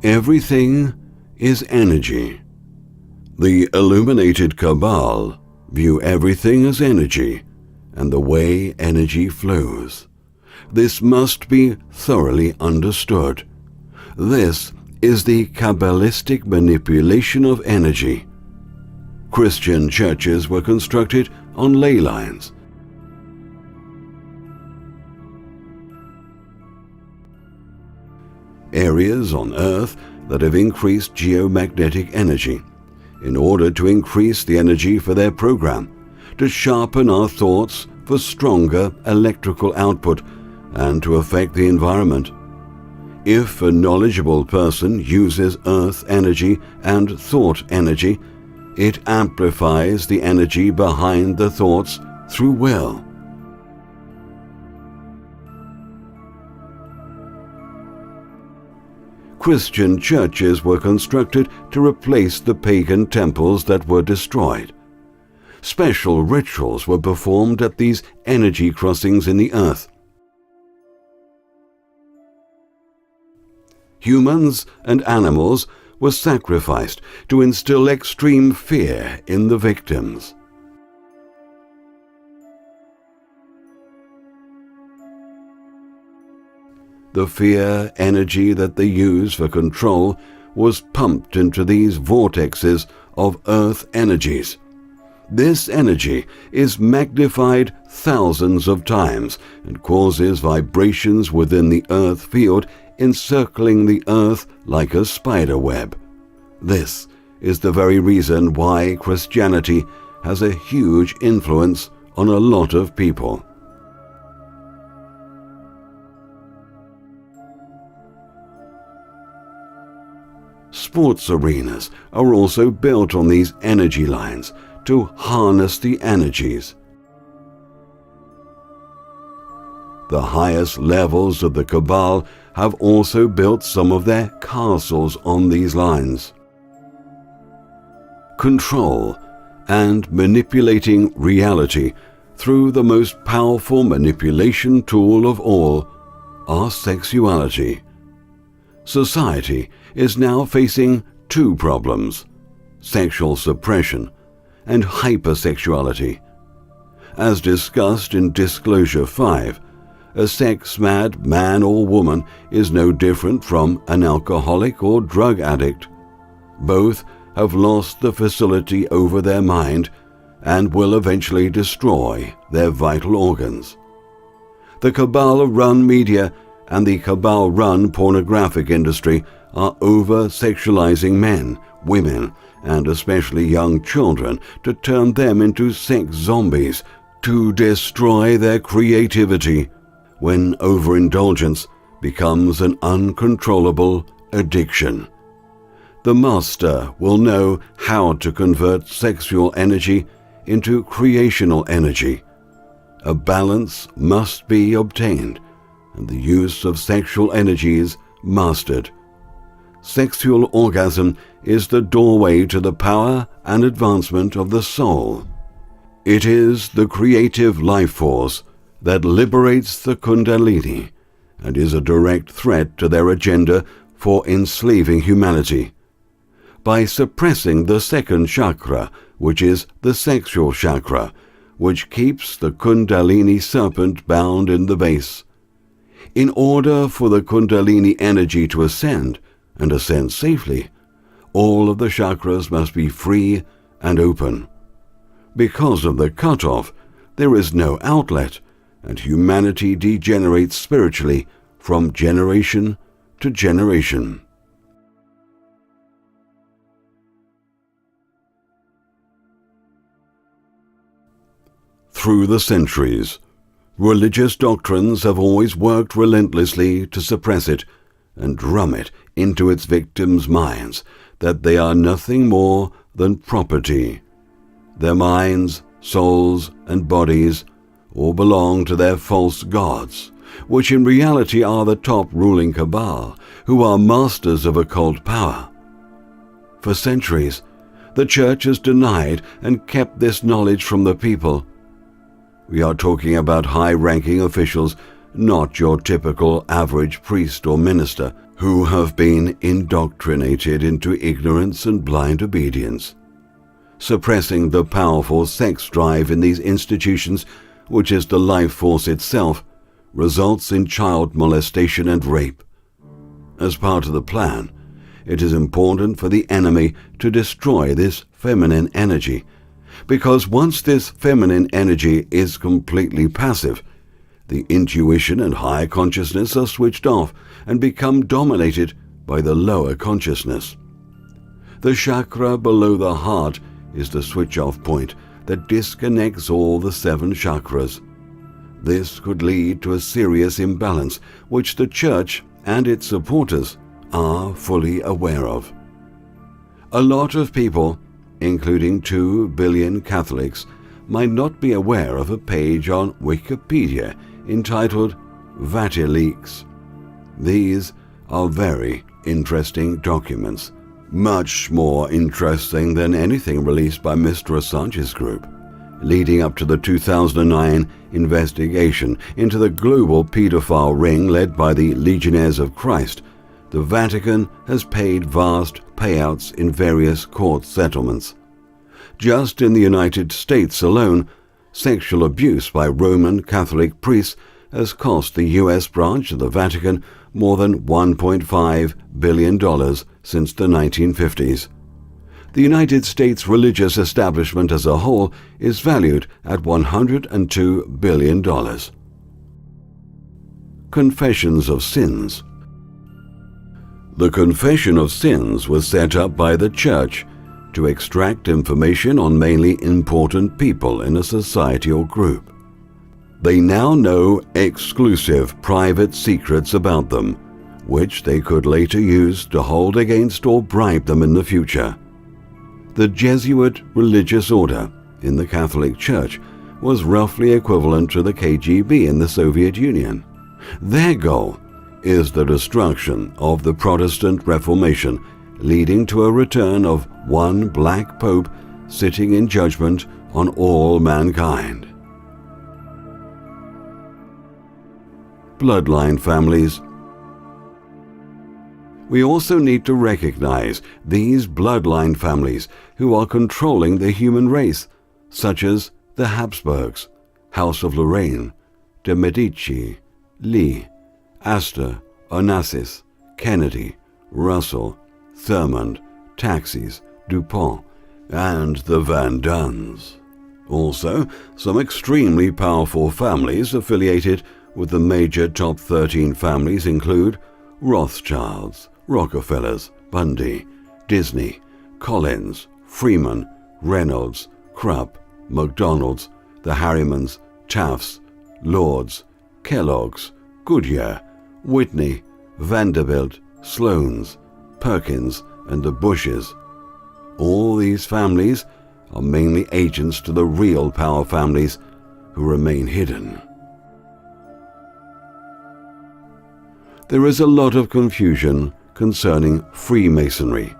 Everything is energy. The illuminated Cabal view everything as energy and the way energy flows. This must be thoroughly understood. This is the Kabbalistic manipulation of energy. Christian churches were constructed on ley lines. Areas on Earth that have increased geomagnetic energy in order to increase the energy for their program, to sharpen our thoughts for stronger electrical output, and to affect the environment. If a knowledgeable person uses earth energy and thought energy, it amplifies the energy behind the thoughts through will. Christian churches were constructed to replace the pagan temples that were destroyed. Special rituals were performed at these energy crossings in the earth. Humans and animals were sacrificed to instill extreme fear in the victims. The fear energy that they used for control was pumped into these vortexes of earth energies. This energy is magnified thousands of times and causes vibrations within the earth field, encircling the earth like a spider web. This is the very reason why Christianity has a huge influence on a lot of people. Sports arenas are also built on these energy lines to harness the energies. The highest levels of the Cabal have also built some of their castles on these lines. Control and manipulating reality through the most powerful manipulation tool of all, our sexuality. Society is now facing two problems: sexual suppression and hypersexuality. As discussed in Disclosure 5, a sex-mad man or woman is no different from an alcoholic or drug addict. Both have lost the facility over their mind and will eventually destroy their vital organs. The Cabal-run media and the Cabal-run pornographic industry are over-sexualizing men, women, and especially young children to turn them into sex zombies, to destroy their creativity, when overindulgence becomes an uncontrollable addiction. The master will know how to convert sexual energy into creational energy. A balance must be obtained, and the use of sexual energies mastered. Sexual orgasm is the doorway to the power and advancement of the soul. It is the creative life force that liberates the Kundalini and is a direct threat to their agenda for enslaving humanity. By suppressing the second chakra, which is the sexual chakra, which keeps the Kundalini serpent bound in the base. In order for the Kundalini energy to ascend, and ascend safely, all of the chakras must be free and open. Because of the cutoff, there is no outlet, and humanity degenerates spiritually from generation to generation. Through the centuries, religious doctrines have always worked relentlessly to suppress it and drum it into its victims' minds that they are nothing more than property. Their minds, souls, and bodies all belong to their false gods, which in reality are the top ruling Cabal, who are masters of occult power. For centuries, the Church has denied and kept this knowledge from the people. We are talking about high-ranking officials not your typical average priest or minister who have been indoctrinated into ignorance and blind obedience. Suppressing the powerful sex drive in these institutions, which is the life force itself, results in child molestation and rape. As part of the plan, it is important for the enemy to destroy this feminine energy, because once this feminine energy is completely passive, the intuition and higher consciousness are switched off and become dominated by the lower consciousness. The chakra below the heart is the switch-off point that disconnects all the 7 chakras. This could lead to a serious imbalance, which the Church and its supporters are fully aware of. A lot of people, including 2 billion Catholics, might not be aware of a page on Wikipedia entitled Vatileaks. These are very interesting documents, much more interesting than anything released by Mr. Assange's group. Leading up to the 2009 investigation into the global pedophile ring led by the Legionnaires of Christ, the Vatican has paid vast payouts in various court settlements. Just in the United States alone, sexual abuse by Roman Catholic priests has cost the U.S. branch of the Vatican more than $1.5 billion since the 1950s. The United States religious establishment as a whole is valued at $102 billion. Confessions of Sins. The Confession of Sins was set up by the Church to extract information on mainly important people in a society or group. They now know exclusive private secrets about them, which they could later use to hold against or bribe them in the future. The Jesuit religious order in the Catholic Church was roughly equivalent to the KGB in the Soviet Union. Their goal is the destruction of the Protestant Reformation, leading to a return of one black pope sitting in judgment on all mankind. Bloodline families. We also need to recognize these bloodline families who are controlling the human race, such as the Habsburgs, House of Lorraine, de Medici, Lee, Astor, Onassis, Kennedy, Russell, Thurmond, Taxis, Dupont, and the Van Duns. Also, some extremely powerful families affiliated with the major top 13 families include Rothschilds, Rockefellers, Bundy, Disney, Collins, Freeman, Reynolds, Krupp, McDonald's, the Harrimans, Tafts, Lords, Kellogg's, Goodyear, Whitney, Vanderbilt, Sloan's, Perkins, and the Bushes. All these families are mainly agents to the real power families who remain hidden. There is a lot of confusion concerning Freemasonry,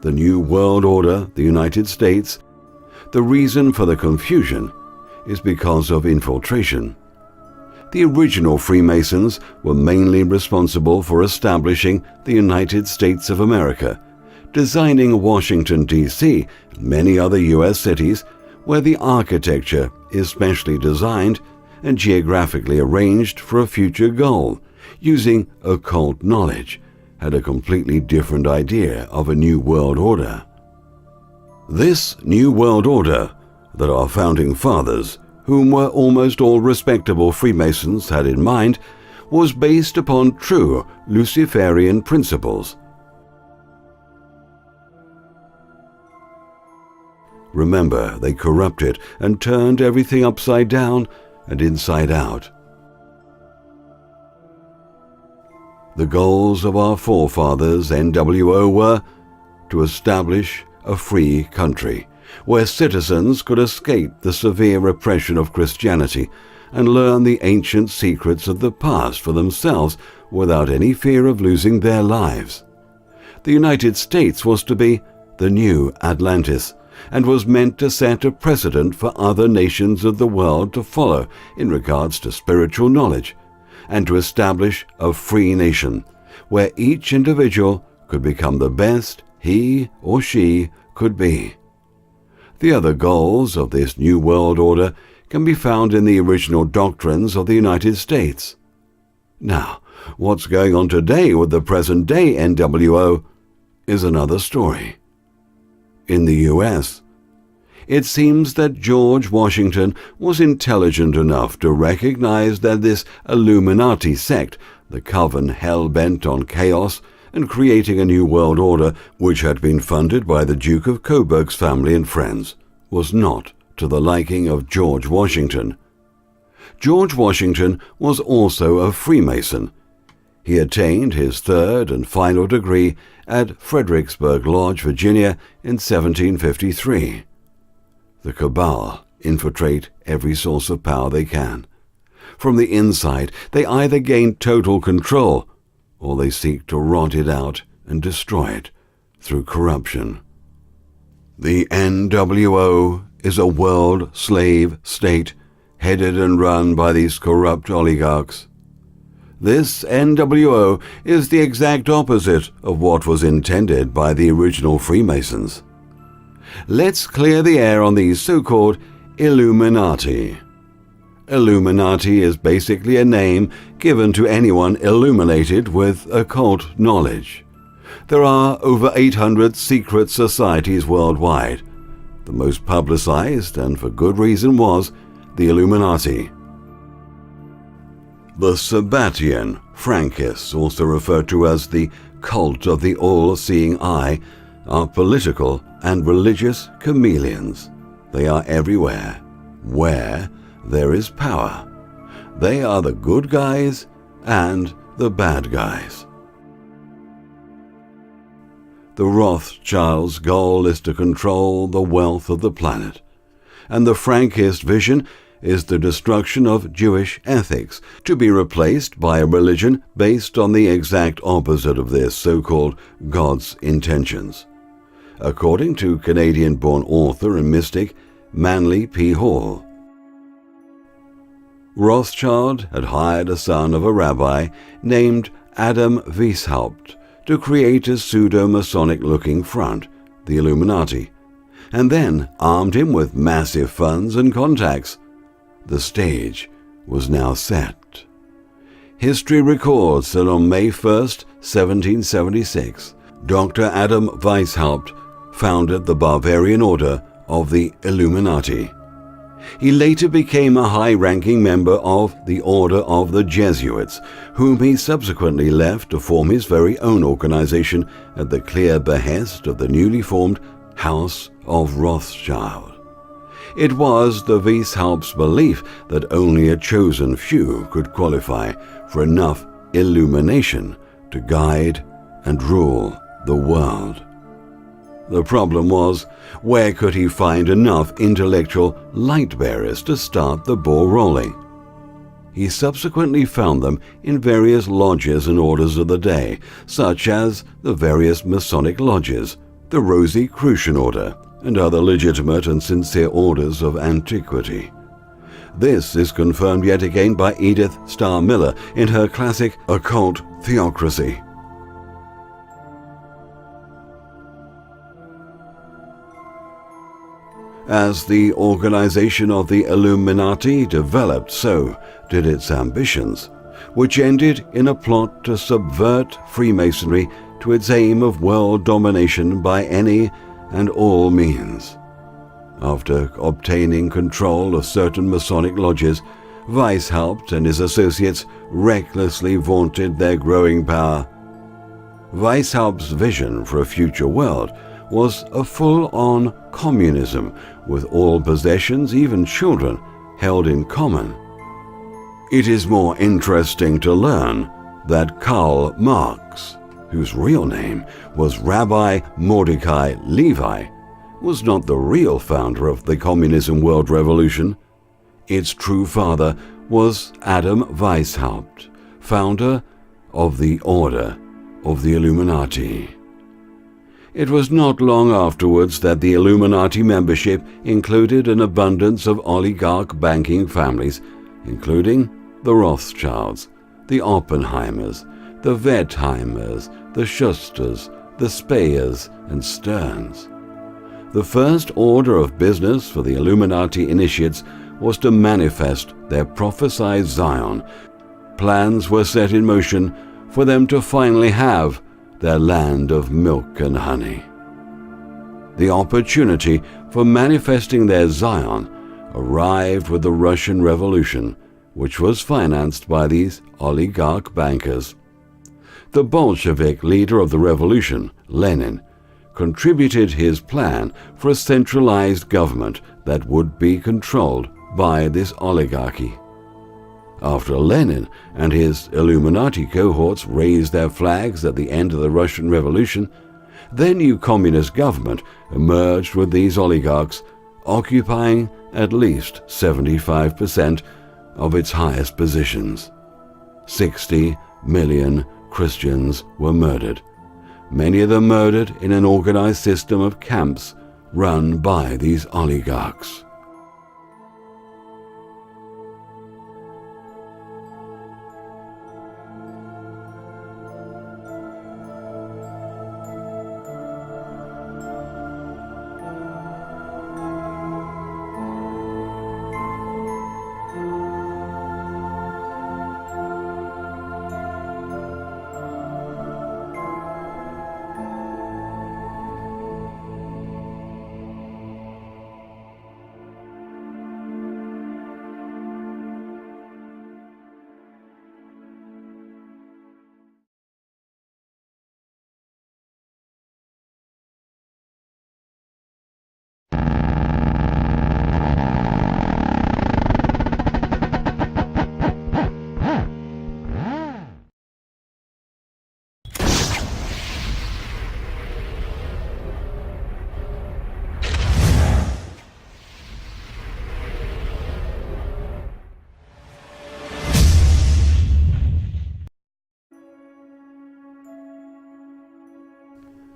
the New World Order, the United States. The reason for the confusion is because of infiltration. The original Freemasons were mainly responsible for establishing the United States of America, designing Washington, D.C., and many other U.S. cities where the architecture is specially designed and geographically arranged for a future goal, using occult knowledge, had a completely different idea of a new world order. This new world order that our founding fathers, whom were almost all respectable Freemasons, had in mind, was based upon true Luciferian principles. Remember, they corrupted and turned everything upside down and inside out. The goals of our forefathers, NWO, were to establish a free country where citizens could escape the severe repression of Christianity and learn the ancient secrets of the past for themselves without any fear of losing their lives. The United States was to be the new Atlantis and was meant to set a precedent for other nations of the world to follow in regards to spiritual knowledge, and to establish a free nation where each individual could become the best he or she could be. The other goals of this New World Order can be found in the original doctrines of the United States. Now, what's going on today with the present-day NWO is another story. In the US, it seems that George Washington was intelligent enough to recognize that this Illuminati sect, the coven hell-bent on chaos and creating a new world order which had been funded by the Duke of Coburg's family and friends, was not to the liking of George Washington. George Washington was also a Freemason. He attained his third and final degree at Fredericksburg Lodge, Virginia in 1753. The Cabal infiltrate every source of power they can. From the inside, they either gain total control or they seek to rot it out and destroy it through corruption. The NWO is a world slave state headed and run by these corrupt oligarchs. This NWO is the exact opposite of what was intended by the original Freemasons. Let's clear the air on these so-called Illuminati. Illuminati is basically a name given to anyone illuminated with occult knowledge. There are over 800 secret societies worldwide. The most publicized, and for good reason, was the Illuminati. The Sabbatian Frankists, also referred to as the cult of the all-seeing eye, are political and religious chameleons. They are everywhere, where there is power. They are the good guys and the bad guys. The Rothschilds' goal is to control the wealth of the planet, and the Frankist vision is the destruction of Jewish ethics, to be replaced by a religion based on the exact opposite of this so-called God's intentions. According to Canadian-born author and mystic Manly P. Hall, Rothschild had hired a son of a rabbi named Adam Weishaupt to create a pseudo-Masonic-looking front, the Illuminati, and then armed him with massive funds and contacts. The stage was now set. History records that on May 1st, 1776, Dr. Adam Weishaupt founded the Bavarian Order of the Illuminati. He later became a high-ranking member of the Order of the Jesuits, whom he subsequently left to form his very own organization at the clear behest of the newly formed House of Rothschild. It was the Weishaupt's belief that only a chosen few could qualify for enough illumination to guide and rule the world. The problem was, where could he find enough intellectual light-bearers to start the ball rolling? He subsequently found them in various lodges and orders of the day, such as the various Masonic lodges, the Rosicrucian Order, and other legitimate and sincere orders of antiquity. This is confirmed yet again by Edith Starr Miller in her classic Occult Theocracy. As the organization of the Illuminati developed, so did its ambitions, which ended in a plot to subvert Freemasonry to its aim of world domination by any and all means. After obtaining control of certain Masonic lodges, Weishaupt and his associates recklessly vaunted their growing power. Weishaupt's vision for a future world was a full-on communism with all possessions, even children, held in common. It is more interesting to learn that Karl Marx, whose real name was Rabbi Mordecai Levi, was not the real founder of the Communism World Revolution. Its true father was Adam Weishaupt, founder of the Order of the Illuminati. It was not long afterwards that the Illuminati membership included an abundance of oligarch banking families, including the Rothschilds, the Oppenheimers, the Wertheimers, the Schusters, the Speyers and Sterns. The first order of business for the Illuminati initiates was to manifest their prophesied Zion. Plans were set in motion for them to finally have their land of milk and honey. The opportunity for manifesting their Zion arrived with the Russian Revolution, which was financed by these oligarch bankers. The Bolshevik leader of the revolution, Lenin, contributed his plan for a centralized government that would be controlled by this oligarchy. After Lenin and his Illuminati cohorts raised their flags at the end of the Russian Revolution, their new communist government emerged with these oligarchs occupying at least 75% of its highest positions. 60 million Christians were murdered, many of them murdered in an organized system of camps run by these oligarchs.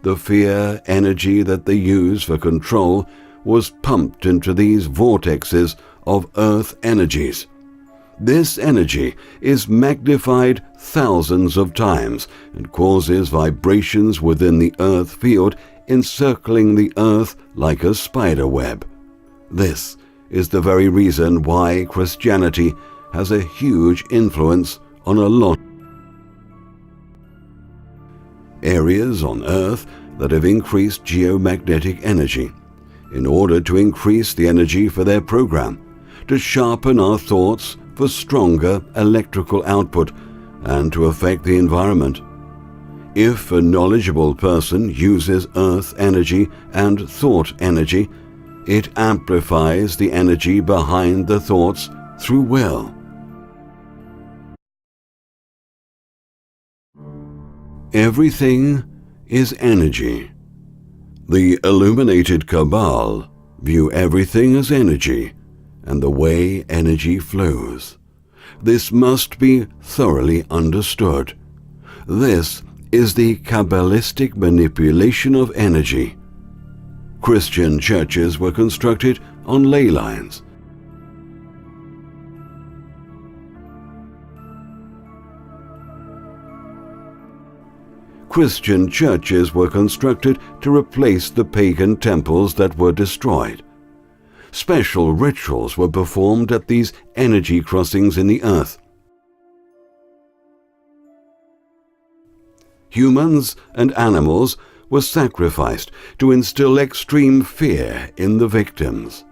The fear energy that they use for control was pumped into these vortexes of earth energies. This energy is magnified thousands of times and causes vibrations within the earth field encircling the earth like a spider web. This is the very reason why Christianity has a huge influence on a lot areas on Earth that have increased geomagnetic energy, in order to increase the energy for their program, to sharpen our thoughts for stronger electrical output, and to affect the environment. If a knowledgeable person uses Earth energy and thought energy, it amplifies the energy behind the thoughts through will. Everything is energy. The illuminated Cabal view everything as energy and the way energy flows. This must be thoroughly understood. This is the Kabbalistic manipulation of energy. Christian churches were constructed on ley lines. Christian churches were constructed to replace the pagan temples that were destroyed. Special rituals were performed at these energy crossings in the earth. Humans and animals were sacrificed to instill extreme fear in the victims.